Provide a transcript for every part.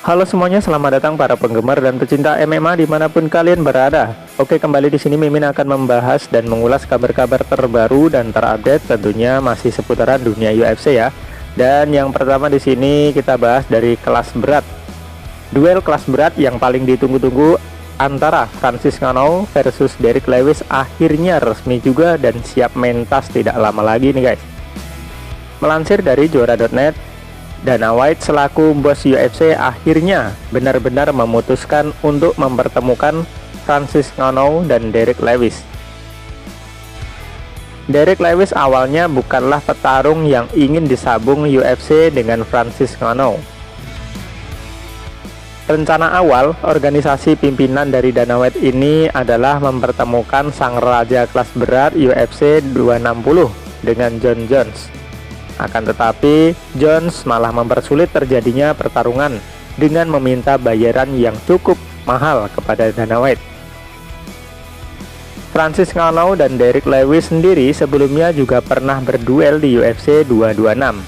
Halo semuanya, selamat datang para penggemar dan pecinta MMA dimanapun kalian berada. Oke, kembali di sini Mimin akan membahas dan mengulas kabar-kabar terbaru dan terupdate, tentunya masih seputaran dunia UFC ya. Dan yang pertama di sini kita bahas dari kelas berat. Duel kelas berat yang paling ditunggu-tunggu antara Francis Ngannou versus Derrick Lewis akhirnya resmi juga dan siap mentas tidak lama lagi nih guys. Melansir dari juara.net, Dana White selaku bos UFC akhirnya benar-benar memutuskan untuk mempertemukan Francis Ngannou dan Derrick Lewis. Derrick Lewis awalnya bukanlah petarung yang ingin disabung UFC dengan Francis Ngannou. Rencana awal organisasi pimpinan dari Dana White ini adalah mempertemukan sang raja kelas berat UFC 260 dengan Jon Jones. Akan tetapi, Jones malah mempersulit terjadinya pertarungan dengan meminta bayaran yang cukup mahal kepada Dana White. Francis Ngannou dan Derrick Lewis sendiri sebelumnya juga pernah berduel di UFC 226.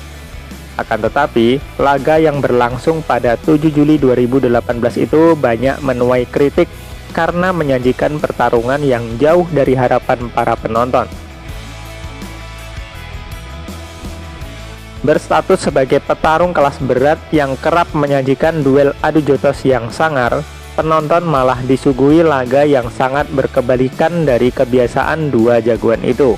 Akan tetapi, laga yang berlangsung pada 7 Juli 2018 itu banyak menuai kritik karena menyajikan pertarungan yang jauh dari harapan para penonton. Berstatus sebagai petarung kelas berat yang kerap menyajikan duel adu jotos yang sangar, penonton malah disuguhi laga yang sangat berkebalikan dari kebiasaan dua jagoan itu.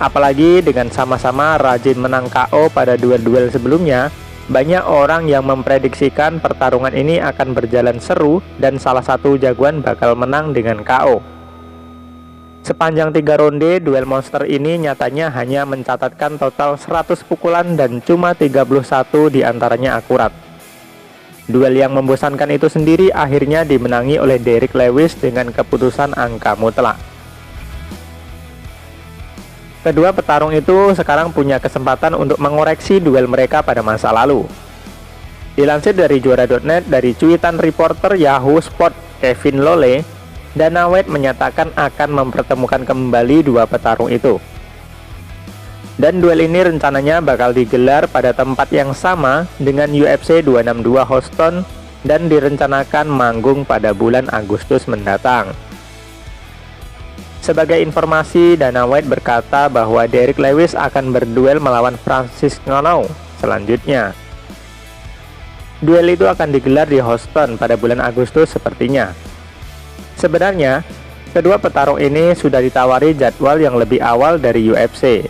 Apalagi dengan sama-sama rajin menang KO pada duel-duel sebelumnya, banyak orang yang memprediksikan pertarungan ini akan berjalan seru dan salah satu jagoan bakal menang dengan KO. Sepanjang 3 ronde, duel monster ini nyatanya hanya mencatatkan total 100 pukulan dan cuma 31 diantaranya akurat. Duel yang membosankan itu sendiri akhirnya dimenangi oleh Derrick Lewis dengan keputusan angka mutlak. Kedua petarung itu sekarang punya kesempatan untuk mengoreksi duel mereka pada masa lalu. Dilansir dari juara.net dari cuitan reporter Yahoo Sport Kevin Lole, Dana White menyatakan akan mempertemukan kembali dua petarung itu. Dan duel ini rencananya bakal digelar pada tempat yang sama dengan UFC 262 Houston dan direncanakan manggung pada bulan Agustus mendatang. Sebagai informasi, Dana White berkata bahwa Derrick Lewis akan berduel melawan Francis Ngannou selanjutnya. Duel itu akan digelar di Houston pada bulan Agustus sepertinya. Sebenarnya, kedua petarung ini sudah ditawari jadwal yang lebih awal dari UFC.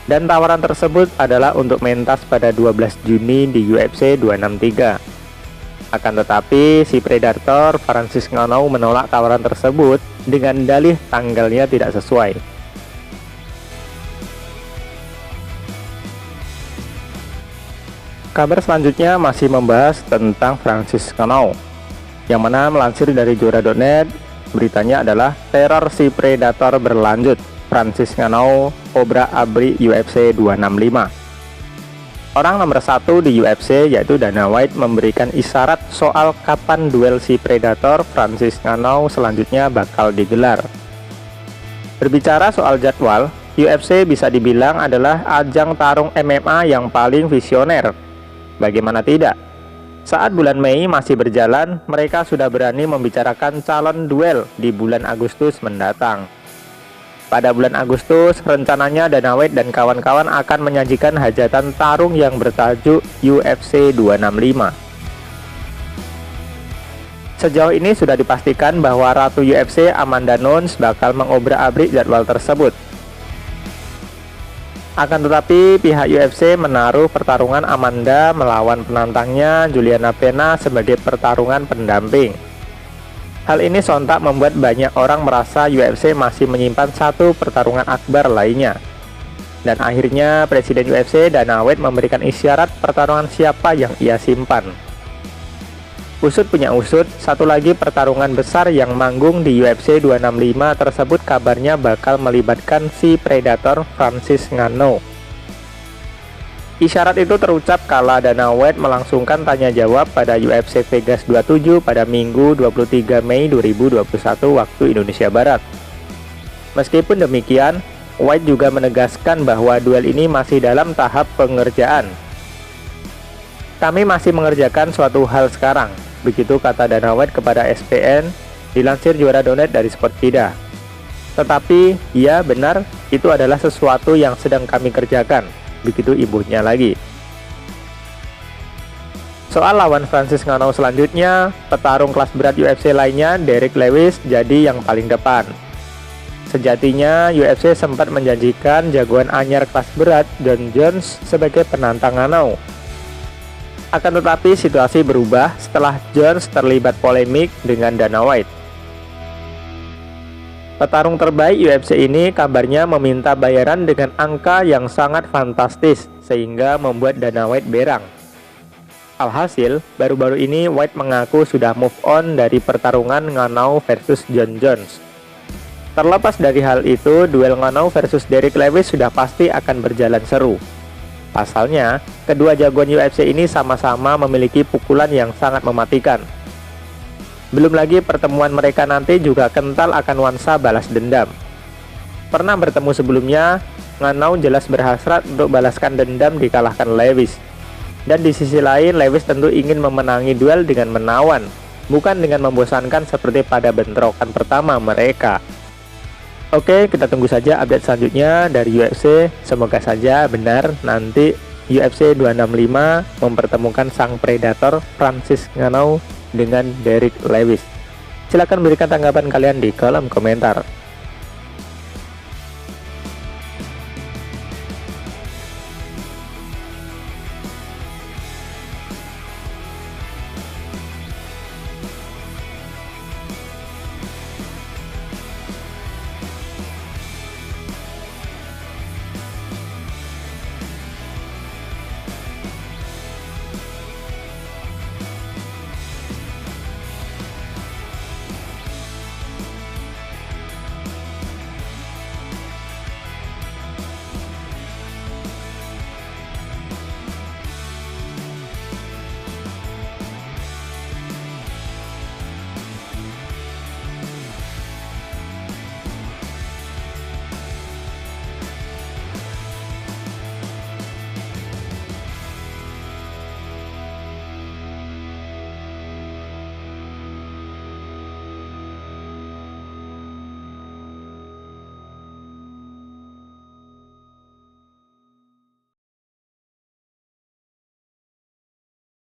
Dan tawaran tersebut adalah untuk mentas pada 12 Juni di UFC 263. Akan tetapi, si Predator Francis Ngannou menolak tawaran tersebut dengan dalih tanggalnya tidak sesuai. Kabar selanjutnya masih membahas tentang Francis Ngannou, yang mana melansir dari juara.net, beritanya adalah teror si Predator berlanjut. Francis Ngannou Cobra Abri UFC 265. Orang nomor 1 di UFC yaitu Dana White memberikan isyarat soal kapan duel si Predator Francis Ngannou selanjutnya bakal digelar. Berbicara soal jadwal, UFC bisa dibilang adalah ajang tarung MMA yang paling visioner. Bagaimana tidak? Saat bulan Mei masih berjalan, mereka sudah berani membicarakan calon duel di bulan Agustus mendatang. Pada bulan Agustus, rencananya Dana White dan kawan-kawan akan menyajikan hajatan tarung yang bertajuk UFC 265. Sejauh ini sudah dipastikan bahwa Ratu UFC Amanda Nunes bakal mengobrak-abrik jadwal tersebut. Akan tetapi, pihak UFC menaruh pertarungan Amanda melawan penantangnya Juliana Pena sebagai pertarungan pendamping. Hal ini sontak membuat banyak orang merasa UFC masih menyimpan satu pertarungan akbar lainnya. Dan akhirnya Presiden UFC Dana White memberikan isyarat pertarungan siapa yang ia simpan. Usut punya usut, satu lagi pertarungan besar yang manggung di UFC 265 tersebut kabarnya bakal melibatkan si Predator Francis Ngannou. Isyarat itu terucap kala Dana White melangsungkan tanya jawab pada UFC Vegas 27 pada Minggu 23 Mei 2021 waktu Indonesia Barat. Meskipun demikian, White juga menegaskan bahwa duel ini masih dalam tahap pengerjaan. Kami masih mengerjakan suatu hal sekarang, begitu kata Dana White kepada ESPN, dilansir Juara.net dari Sportkeeda. Tetapi, ya benar, itu adalah sesuatu yang sedang kami kerjakan, begitu ibunya lagi. Soal lawan Francis Ngannou selanjutnya, petarung kelas berat UFC lainnya, Derrick Lewis, jadi yang paling depan. Sejatinya, UFC sempat menjanjikan jagoan anyar kelas berat, Jon Jones, sebagai penantang Ngannou. Akan tetapi situasi berubah setelah Jones terlibat polemik dengan Dana White. Petarung terbaik UFC ini kabarnya meminta bayaran dengan angka yang sangat fantastis sehingga membuat Dana White berang. Alhasil, baru-baru ini White mengaku sudah move on dari pertarungan Ngannou versus Jon Jones. Terlepas dari hal itu, duel Ngannou versus Derrick Lewis sudah pasti akan berjalan seru. Pasalnya, kedua jagoan UFC ini sama-sama memiliki pukulan yang sangat mematikan. Belum lagi pertemuan mereka nanti juga kental akan nuansa balas dendam. Pernah bertemu sebelumnya, Ngannou jelas berhasrat untuk balaskan dendam dikalahkan Lewis. Dan di sisi lain, Lewis tentu ingin memenangi duel dengan menawan, bukan dengan membosankan seperti pada bentrokan pertama mereka. Oke, kita tunggu saja update selanjutnya dari UFC. Semoga saja benar nanti UFC 265 mempertemukan sang predator Francis Ngannou dengan Derrick Lewis. Silahkan berikan tanggapan kalian di kolom komentar.